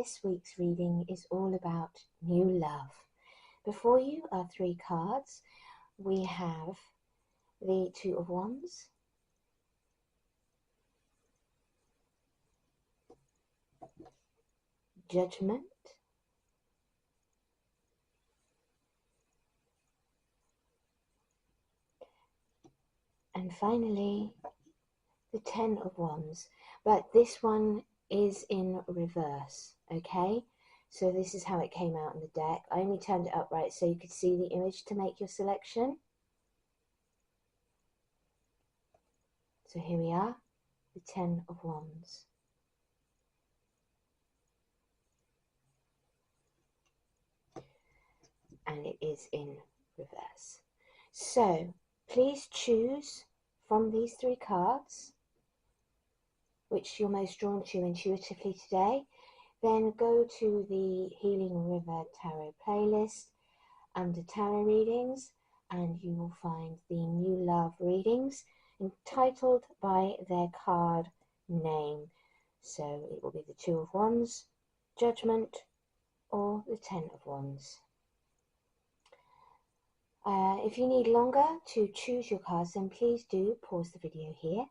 this week's reading is all about new love. Before you are 3 cards. We have the Two of Wands, Judgment, and finally the Ten of Wands. But this one is in reverse, okay? So this is how it came out in the deck. I only turned it upright so you could see the image to make your selection. So here we are, the Ten of Wands. And it is in reverse. So please choose from these 3 cards which you're most drawn to intuitively today. Then go to the Healing River Tarot playlist under Tarot Readings, and you will find the New Love readings entitled by their card name. So it will be the Two of Wands, Judgment, or the Ten of Wands. If you need longer to choose your cards, then please do pause the video here.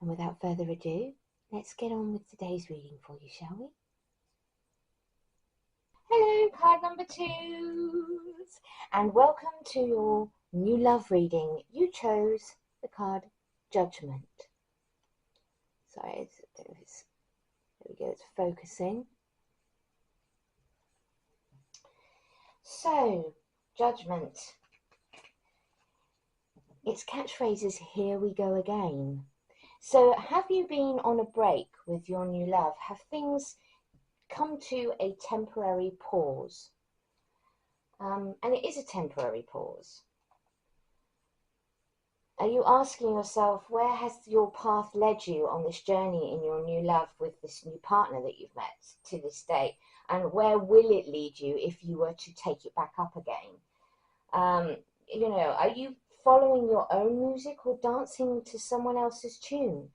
And without further ado, let's get on with today's reading for you, shall we? Hello, card number 2s, and welcome to your new love reading. You chose the card Judgment. Sorry, there we go, it's focusing. So, Judgment. Its catchphrase is, here we go again. So, have you been on a break with your new love? Have things come to a temporary pause? And it is a temporary pause. Are you asking yourself, where has your path led you on this journey in your new love with this new partner that you've met to this day? And where will it lead you if you were to take it back up again? You know, are you following your own music or dancing to someone else's tune?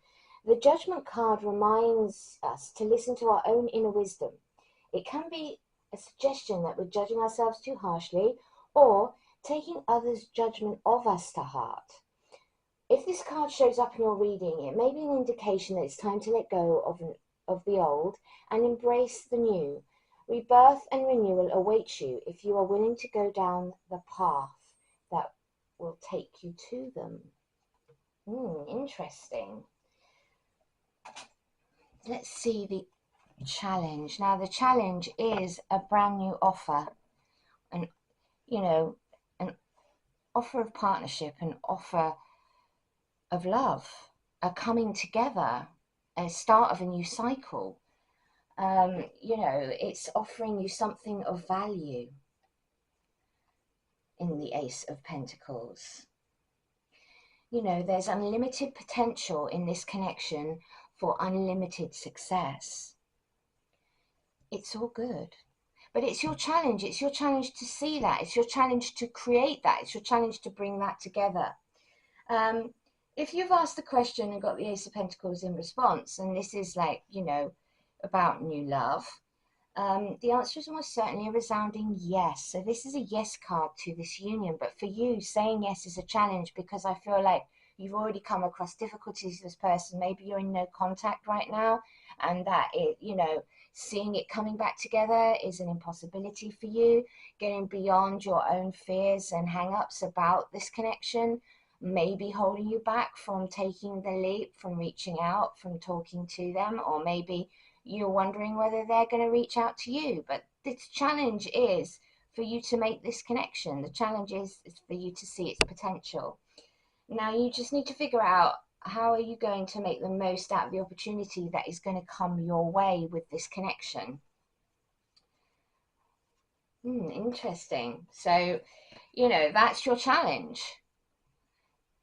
The Judgment card reminds us to listen to our own inner wisdom. It can be a suggestion that we're judging ourselves too harshly or taking others' judgment of us to heart. If this card shows up in your reading, it may be an indication that it's time to let go of the old and embrace the new. Rebirth and renewal awaits you if you are willing to go down the path that will take you to them. Interesting. Let's see the challenge. Now, the challenge is a brand new offer. And, you know, an offer of partnership, an offer of love, a coming together, a start of a new cycle. You know, it's offering you something of value in the Ace of Pentacles. You know, there's unlimited potential in this connection for unlimited success. It's all good. But it's your challenge. It's your challenge to see that. It's your challenge to create that. It's your challenge to bring that together. If you've asked the question and got the Ace of Pentacles in response, and this is like, you know, about new love, the answer is almost certainly a resounding yes. So this is a yes card to this union. But for you, saying yes is a challenge because I feel like you've already come across difficulties with this person. Maybe you're in no contact right now, and that it, you know, seeing it coming back together is an impossibility for you. Getting beyond your own fears and hang-ups about this connection may be holding you back from taking the leap, from reaching out, from talking to them, or maybe you're wondering whether they're going to reach out to you. But the challenge is for you to make this connection. The challenge is for you to see its potential. Now you just need to figure out, how are you going to make the most out of the opportunity that is going to come your way with this connection? Interesting. So, you know, that's your challenge.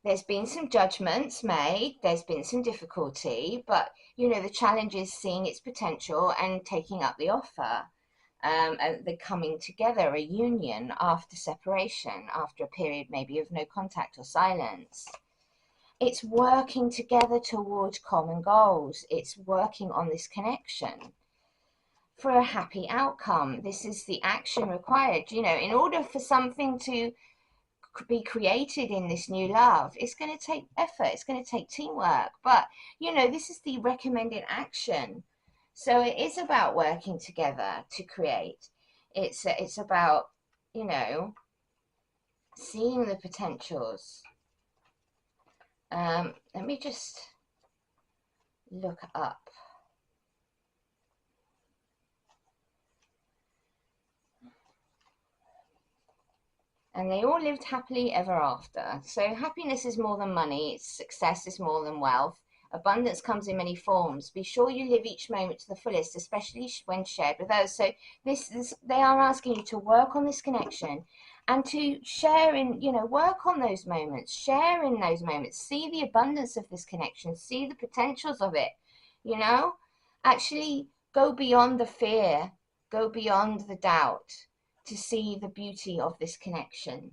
There's been some judgments made, there's been some difficulty, but, you know, the challenge is seeing its potential and taking up the offer. The coming together, a union after separation, after a period maybe of no contact or silence. It's working together towards common goals. It's working on this connection for a happy outcome. This is the action required. You know, in order for something to be created in this new love, it's going to take effort, it's going to take teamwork, but you know, this is the recommended action. So it is about working together to create. It's about, you know, seeing the potentials. Let me just look up. And they all lived happily ever after. So happiness is more than money, it's success is more than wealth. Abundance comes in many forms. Be sure you live each moment to the fullest, especially when shared with others. So they are asking you to work on this connection and to share in, you know, work on those moments, share in those moments, see the abundance of this connection, see the potentials of it, you know, actually go beyond the fear, go beyond the doubt to see the beauty of this connection.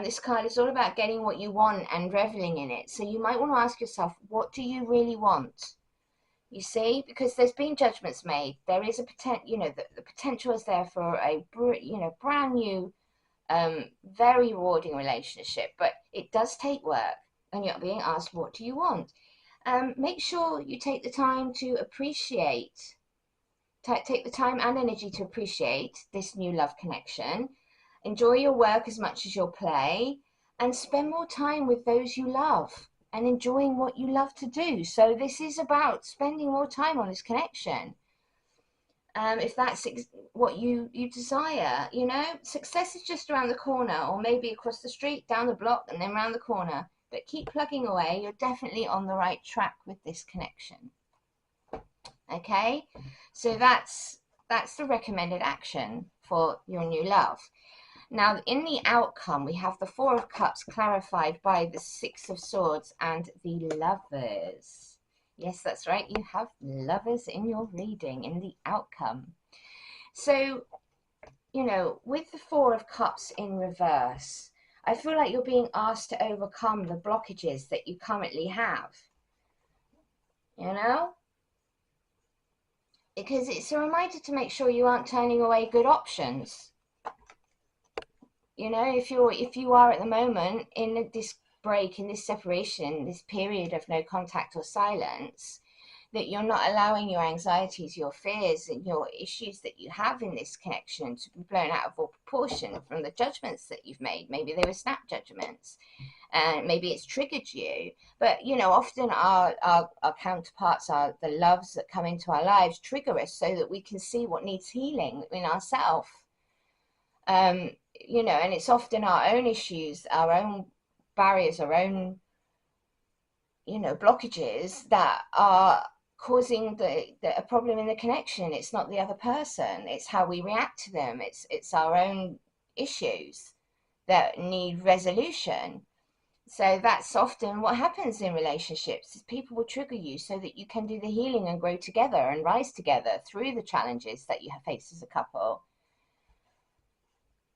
This card is all about getting what you want and reveling in it. So you might want to ask yourself, what do you really want? You see, because there's been judgments made. There is a potential, you know, the potential is there for a, you know, brand new, very rewarding relationship. But it does take work, and you're being asked, what do you want? Make sure you take the time to appreciate. Take the time and energy to appreciate this new love connection. Enjoy your work as much as your play, and spend more time with those you love and enjoying what you love to do. So this is about spending more time on this connection. If that's what you desire, you know, success is just around the corner, or maybe across the street, down the block, and then around the corner. But keep plugging away. You're definitely on the right track with this connection. Okay, so that's the recommended action for your new love. Now, in the outcome, we have the Four of Cups clarified by the Six of Swords and the Lovers. Yes, that's right, you have Lovers in your reading in the outcome. So, you know, with the Four of Cups in reverse, I feel like you're being asked to overcome the blockages that you currently have, you know? Because it's a reminder to make sure you aren't turning away good options. You know, if you are at the moment in this break, in this separation, this period of no contact or silence, that you're not allowing your anxieties, your fears, and your issues that you have in this connection to be blown out of all proportion from the judgments that you've made. Maybe they were snap judgments, and maybe it's triggered you. But you know, often our counterparts, are the loves that come into our lives, trigger us so that we can see what needs healing in ourselves. You know, and it's often our own issues, our own barriers, our own, you know, blockages that are causing a problem in the connection. It's not the other person, it's how we react to them. It's our own issues that need resolution. So that's often what happens in relationships, is people will trigger you so that you can do the healing and grow together and rise together through the challenges that you have faced as a couple.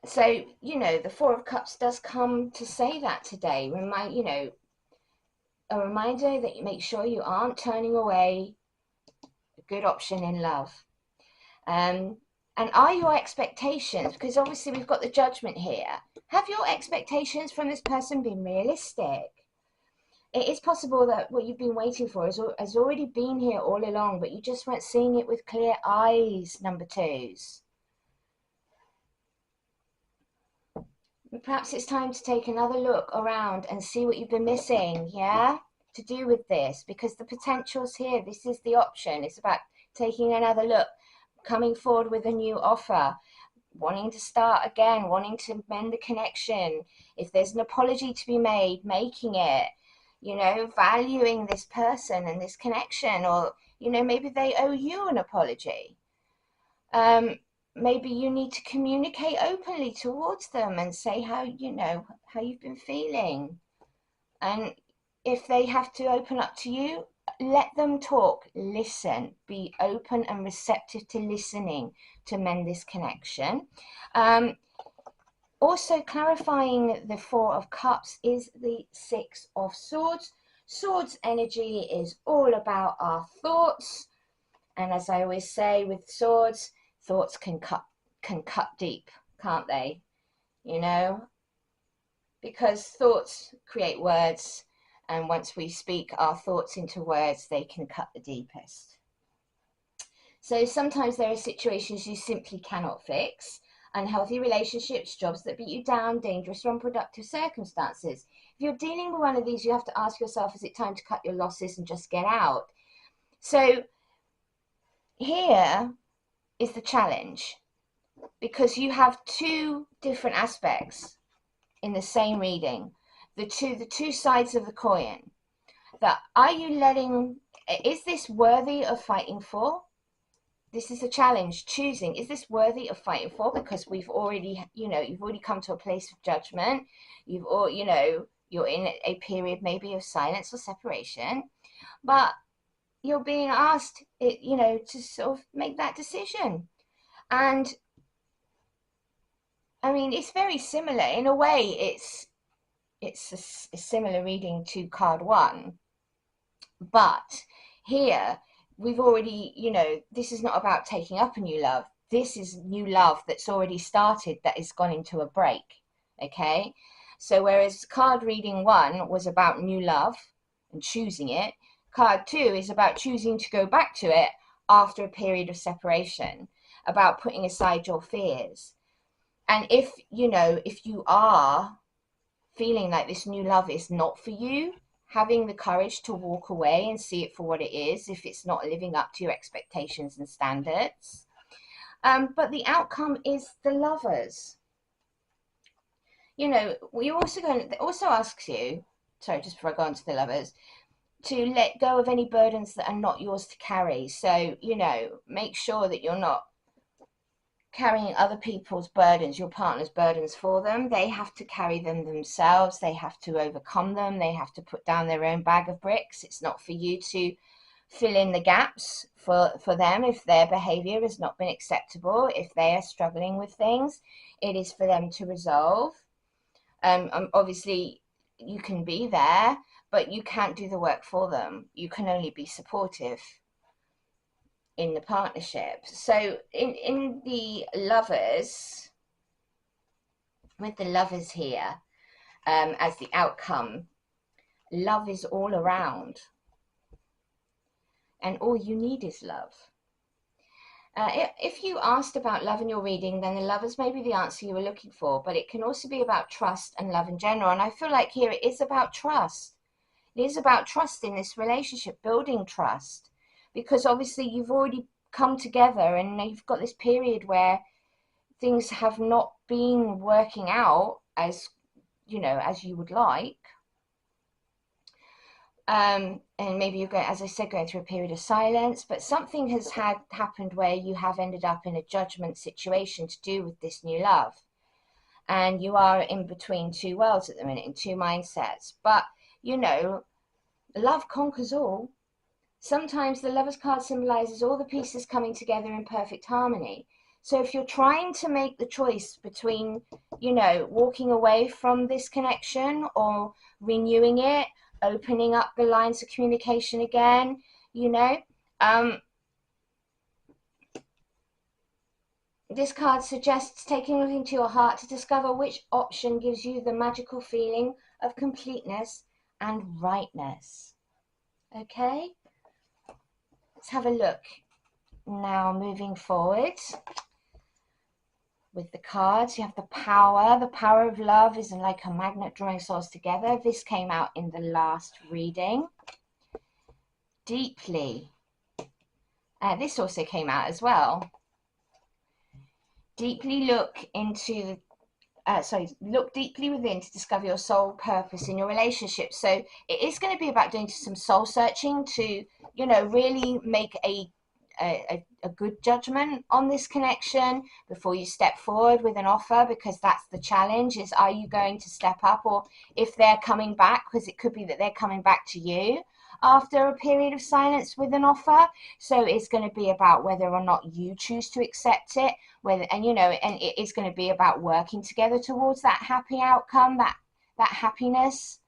So, you know, the Four of Cups does come to say that today. You know, a reminder that you make sure you aren't turning away a good option in love. And are your expectations, because obviously we've got the Judgment here, have your expectations from this person been realistic? It is possible that what you've been waiting for has already been here all along, but you just weren't seeing it with clear eyes, number twos. Perhaps it's time to take another look around and see what you've been missing, yeah, to do with this, because the potential's here. This is the option. It's about taking another look, coming forward with a new offer, wanting to start again, wanting to mend the connection. If there's an apology to be made, making it, you know, valuing this person and this connection, or, you know, maybe they owe you an apology. Maybe you need to communicate openly towards them and say how, you know, how you've been feeling. And if they have to open up to you, let them talk, listen, be open and receptive to listening to mend this connection. Also clarifying the Four of Cups is the Six of Swords. Swords energy is all about our thoughts. And as I always say with swords, thoughts can cut deep, can't they? You know, because thoughts create words, and once we speak our thoughts into words, they can cut the deepest. So sometimes there are situations you simply cannot fix. Unhealthy relationships, jobs that beat you down, dangerous or unproductive circumstances. If you're dealing with one of these, you have to ask yourself, is it time to cut your losses and just get out? So here is the challenge, because you have two different aspects in the same reading, the two sides of the coin. That are you letting, is this worthy of fighting for? This is a challenge, choosing, is this worthy of fighting for? Because we've already, you've already come to a place of judgment. You've all, you're in a period maybe of silence or separation, but you're being asked, to sort of make that decision. And I mean, it's very similar in a way. It's a similar reading to card one, but here we've already, this is not about taking up a new love. This is new love that's already started, that has gone into a break. Okay, so whereas card reading one was about new love and choosing it, card two is about choosing to go back to it after a period of separation, about putting aside your fears. And if you are feeling like this new love is not for you, having the courage to walk away and see it for what it is, if it's not living up to your expectations and standards. But the outcome is the Lovers. We also asks you, sorry, just before I go on to the Lovers, to let go of any burdens that are not yours to carry. So, make sure that you're not carrying other people's burdens, your partner's burdens for them. They have to carry them themselves. They have to overcome them. They have to put down their own bag of bricks. It's not for you to fill in the gaps for them if their behavior has not been acceptable, if they are struggling with things. It is for them to resolve. Obviously, you can be there, but you can't do the work for them. You can only be supportive in the partnership. So in the Lovers, with the Lovers here, as the outcome, love is all around, and all you need is love. If you asked about love in your reading, then the Lovers may be the answer you were looking for, but it can also be about trust and love in general. And I feel like here it is about trust. It is about trust in this relationship, building trust, because obviously you've already come together and you've got this period where things have not been working out as you would like. And maybe you're going, as I said, going through a period of silence, but something has happened where you have ended up in a judgment situation to do with this new love. And you are in between two worlds at the minute, in two mindsets. But, love conquers all. Sometimes the Lovers card symbolizes all the pieces coming together in perfect harmony. So if you're trying to make the choice between, walking away from this connection or renewing it, opening up the lines of communication again, this card suggests taking a look into your heart to discover which option gives you the magical feeling of completeness and rightness. Okay? Let's have a look now, moving forward with the cards. You have the Power. The power of love is like a magnet drawing souls together. This came out in the last reading. Deeply. This also came out as well. Deeply look into look deeply within to discover your soul purpose in your relationship. So it is going to be about doing some soul searching to, really make a good judgment on this connection before you step forward with an offer, because that's the challenge, is are you going to step up, or if they're coming back, because it could be that they're coming back to you, after a period of silence with an offer. So it's going to be about whether or not you choose to accept it, whether, and you know, and it is going to be about working together towards that happy outcome, that happiness.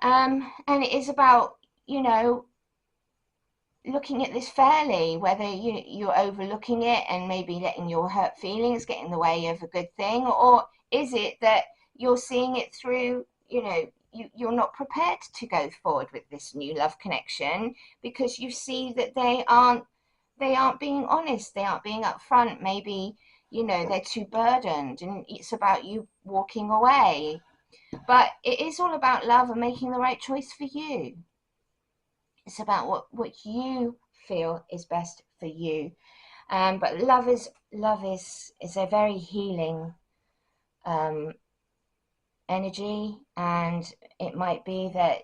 And it is about, you know, looking at this fairly, whether you're overlooking it and maybe letting your hurt feelings get in the way of a good thing, or is it that you're seeing it through, you know, you're not prepared to go forward with this new love connection because you see that they aren't being honest, they aren't being upfront, maybe, you know, they're too burdened, and it's about you walking away. But it is all about love and making the right choice for you. It's about what you feel is best for you. But love is a very healing energy, and it might be that,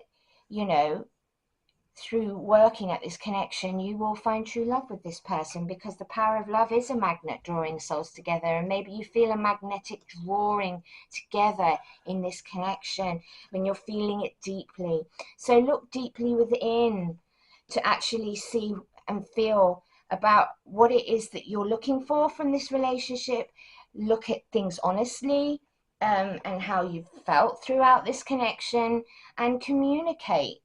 you know, through working at this connection, you will find true love with this person, because the power of love is a magnet drawing souls together, and maybe you feel a magnetic drawing together in this connection when you're feeling it deeply. So look deeply within to actually see and feel about what it is that you're looking for from this relationship. Look at things honestly, and how you've felt throughout this connection, and communicate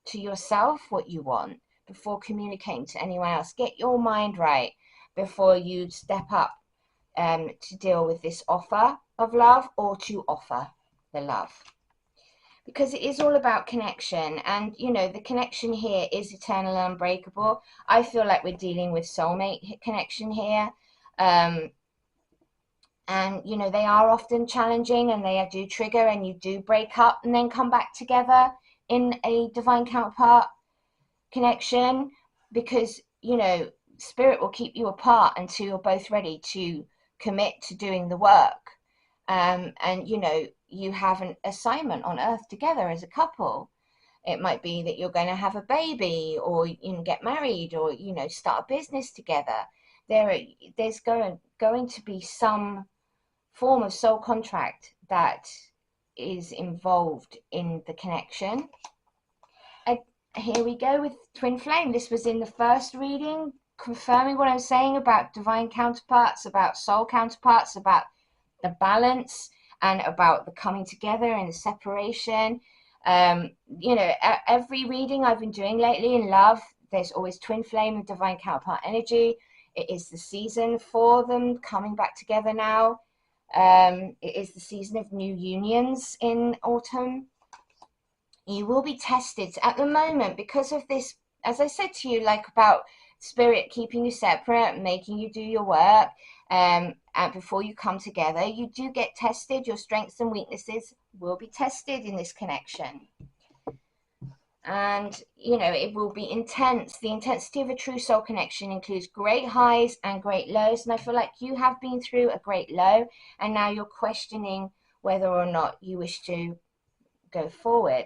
to yourself what you want before communicating to anyone else. Get your mind right before you step up to deal with this offer of love, or to offer the love, because it is all about connection. And you know, the connection here is eternal and unbreakable. I feel like we're dealing with soulmate connection here, and you know, they are often challenging, and they do trigger, and you do break up and then come back together in a divine counterpart connection, because, you know, spirit will keep you apart until you're both ready to commit to doing the work. And you know, you have an assignment on earth together as a couple. It might be that you're going to have a baby, or you know, get married, or you know, start a business together. There's going to be some form of soul contract that is involved in the connection. And here we go with twin flame. This was in the first reading, confirming what I'm saying about divine counterparts, about soul counterparts, about the balance, and about the coming together and the separation. You know, every reading I've been doing lately in love, there's always twin flame and divine counterpart energy. It is the season for them coming back together now. It is the season of new unions in autumn. You will be tested at the moment because of this, as I said to you, like about spirit keeping you separate, making you do your work, and before you come together, you do get tested. Your strengths and weaknesses will be tested in this connection. And you know, it will be intense. The intensity of a true soul connection includes great highs and great lows, and I feel like you have been through a great low, and now you're questioning whether or not you wish to go forward.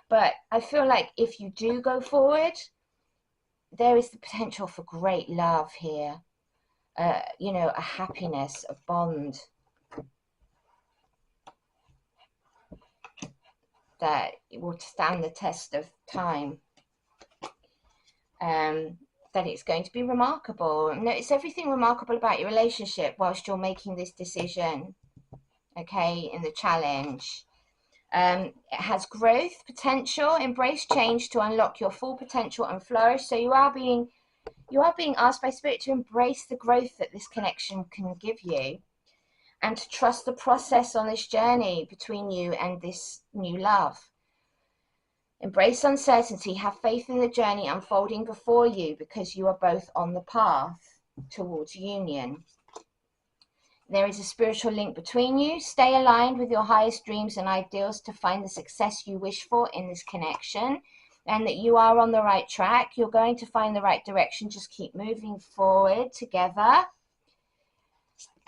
But I feel like if you do go forward, there is the potential for great love here, you know, a happiness, a bond that will stand the test of time. That it's going to be remarkable. Notice everything remarkable about your relationship whilst you're making this decision, okay, in the challenge. It has growth potential. Embrace change to unlock your full potential and flourish. So you are being asked by spirit to embrace the growth that this connection can give you, and to trust the process on this journey between you and this new love. Embrace uncertainty. Have faith in the journey unfolding before you, because you are both on the path towards union. There is a spiritual link between you. Stay aligned with your highest dreams and ideals to find the success you wish for in this connection, and that you are on the right track. You're going to find the right direction. Just keep moving forward together.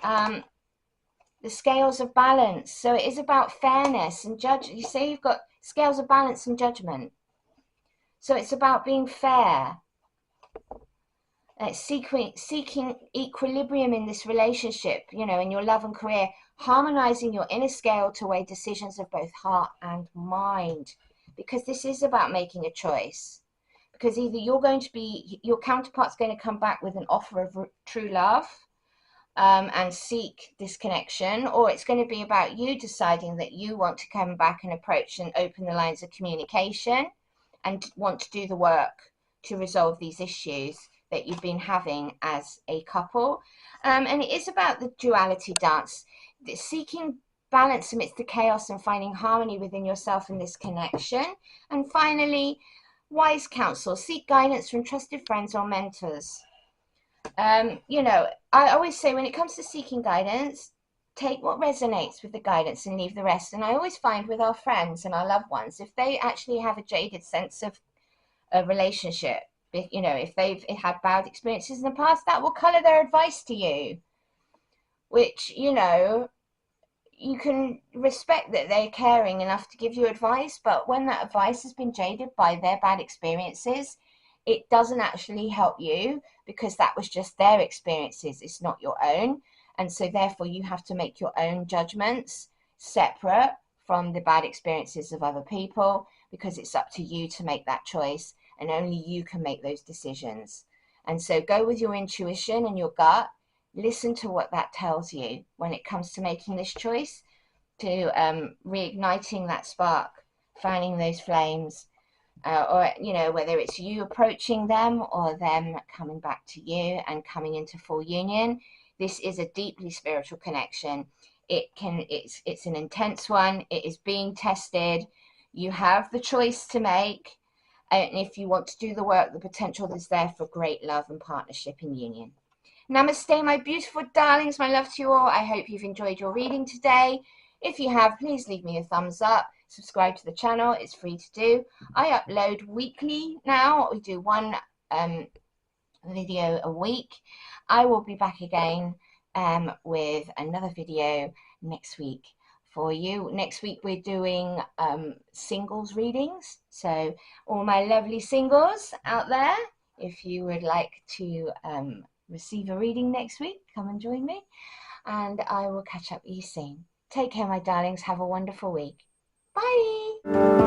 The scales of balance. So it is about fairness and judge. You say you've got scales of balance and judgment. So it's about being fair. Seeking equilibrium in this relationship, you know, in your love and career, harmonizing your inner scale to weigh decisions of both heart and mind. because this is about making a choice. Because either your counterpart's going to come back with an offer of true love, and seek this connection, or it's going to be about you deciding that you want to come back and approach and open the lines of communication and want to do the work to resolve these issues that you've been having as a couple. And it is about the duality dance, seeking balance amidst the chaos and finding harmony within yourself in this connection. And finally, wise counsel, seek guidance from trusted friends or mentors. You know, I always say when it comes to seeking guidance, take what resonates with the guidance and leave the rest. And I always find with our friends and our loved ones, if they actually have a jaded sense of a relationship, you know, if they've had bad experiences in the past, that will color their advice to you, which, you know, you can respect that they're caring enough to give you advice, but when that advice has been jaded by their bad experiences, it doesn't actually help you, because that was just their experiences, it's not your own. And so therefore you have to make your own judgments separate from the bad experiences of other people, because it's up to you to make that choice, and only you can make those decisions. And so go with your intuition and your gut. Listen to what that tells you when it comes to making this choice, to reigniting that spark, fanning those flames, or, you know, whether it's you approaching them or them coming back to you and coming into full union. This is a deeply spiritual connection. It's an intense one. It is being tested. You have the choice to make. And if you want to do the work, the potential is there for great love and partnership and union. Namaste, my beautiful darlings, my love to you all. I hope you've enjoyed your reading today. If you have, please leave me a thumbs up. Subscribe to the channel. It's free to do. I upload weekly now. We do one video a week. I will be back again with another video next week for you. Next week we're doing singles readings. So all my lovely singles out there, if you would like to receive a reading next week, come and join me, and I will catch up with you soon. Take care, my darlings. Have a wonderful week. Bye.